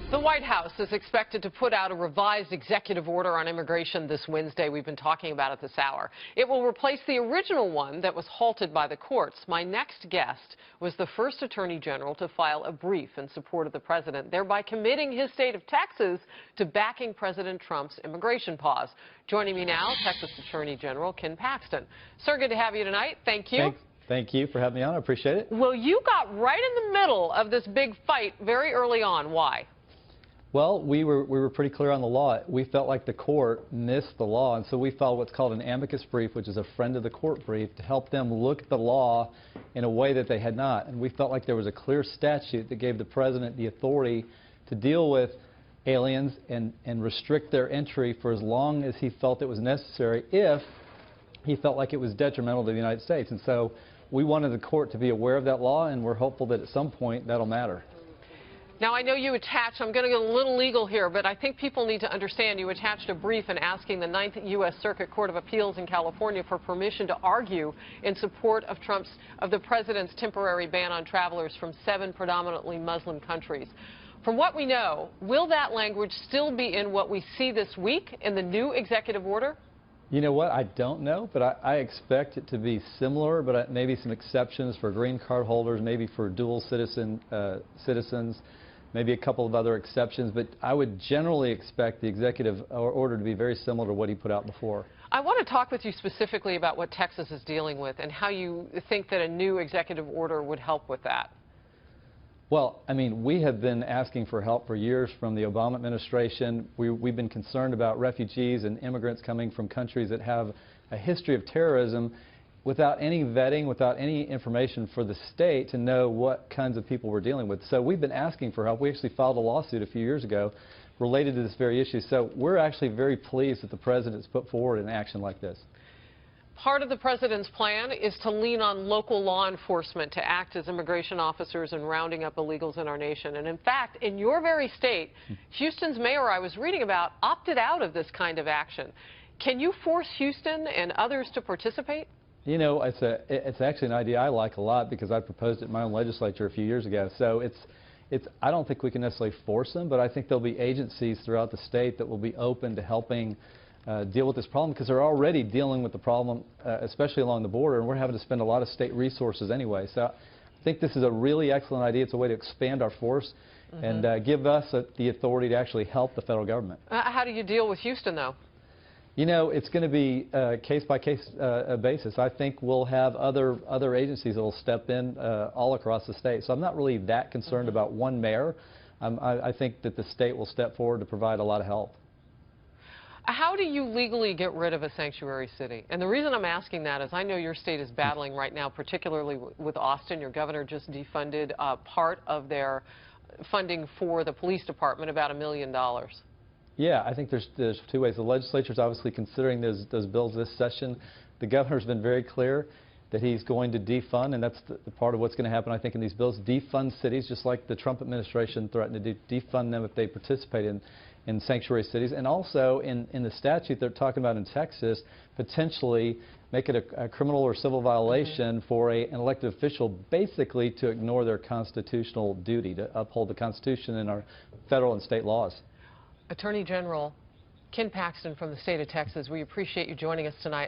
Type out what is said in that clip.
The White House is expected to put out a revised executive order on immigration this Wednesday. We've been talking about it this hour. It will replace the original one that was halted by the courts. My next guest was the first Attorney General to file a brief in support of the president, thereby committing his state of Texas to backing President Trump's immigration pause. Joining me now, Texas Attorney General Ken Paxton. Sir, good to have you tonight. Thank you. Thank you for having me on. I appreciate it. Well, you got right in the middle of this big fight very early on. Why? Well, we were pretty clear on the law. We felt like the court missed the law, and so we filed what's called an amicus brief, which is a friend of the court brief, to help them look at the law in a way that they had not. And we felt like there was a clear statute that gave the president the authority to deal with aliens and restrict their entry for as long as he felt it was necessary if he felt like it was detrimental to the United States. And so we wanted the court to be aware of that law, and we're hopeful that at some point that'll matter. Now, I know you attached, I'm going to get a little legal here, but I think people need to understand you attached a brief in asking the 9th U.S. Circuit Court of Appeals in California for permission to argue in support of the president's temporary ban on travelers from 7 predominantly Muslim countries. From what we know, will that language still be in what we see this week in the new executive order? You know what? I don't know, but I expect it to be similar, but maybe some exceptions for green card holders, maybe for dual citizens, maybe a couple of other exceptions. But I would generally expect the executive order to be very similar to what he put out before. I want to talk with you specifically about what Texas is dealing with and how you think that a new executive order would help with that. Well, I mean, we have been asking for help for years from the Obama administration. We've been concerned about refugees and immigrants coming from countries that have a history of terrorism without any vetting, without any information for the state to know what kinds of people we're dealing with. So we've been asking for help. We actually filed a lawsuit a few years ago related to this very issue. So we're actually very pleased that the president's put forward an action like this. Part of the president's plan is to lean on local law enforcement to act as immigration officers in rounding up illegals in our nation. And in fact, in your very state, Houston's mayor I was reading about opted out of this kind of action. Can you force Houston and others to participate? You know, it's actually an idea I like a lot because I proposed it in my own legislature a few years ago. So I don't think we can necessarily force them, but I think there'll be agencies throughout the state that will be open to helping deal with this problem, because they're already dealing with the problem, especially along the border, and we're having to spend a lot of state resources anyway. So I think this is a really excellent idea. It's a way to expand our force and give us the authority to actually help the federal government. How do you deal with Houston, though? You know, it's going to be case-by-case basis. I think we'll have other agencies that will step in all across the state. So I'm not really that concerned about one mayor. I think that the state will step forward to provide a lot of help. How do you legally get rid of a sanctuary city? And the reason I'm asking that is I know your state is battling right now, particularly with Austin. Your governor just defunded part of their funding for the police department, about $1 million. Yeah, I think there's 2 ways. The legislature's obviously considering those bills this session. The governor's been very clear that he's going to defund, and that's the part of what's going to happen, I think, in these bills. Defund cities, just like the Trump administration threatened to defund them if they participate in sanctuary cities. And also in the statute they're talking about in Texas, potentially make it a criminal or civil violation for an elected official basically to ignore their constitutional duty to uphold the Constitution and our federal and state laws. Attorney General Ken Paxton from the state of Texas, we appreciate you joining us tonight.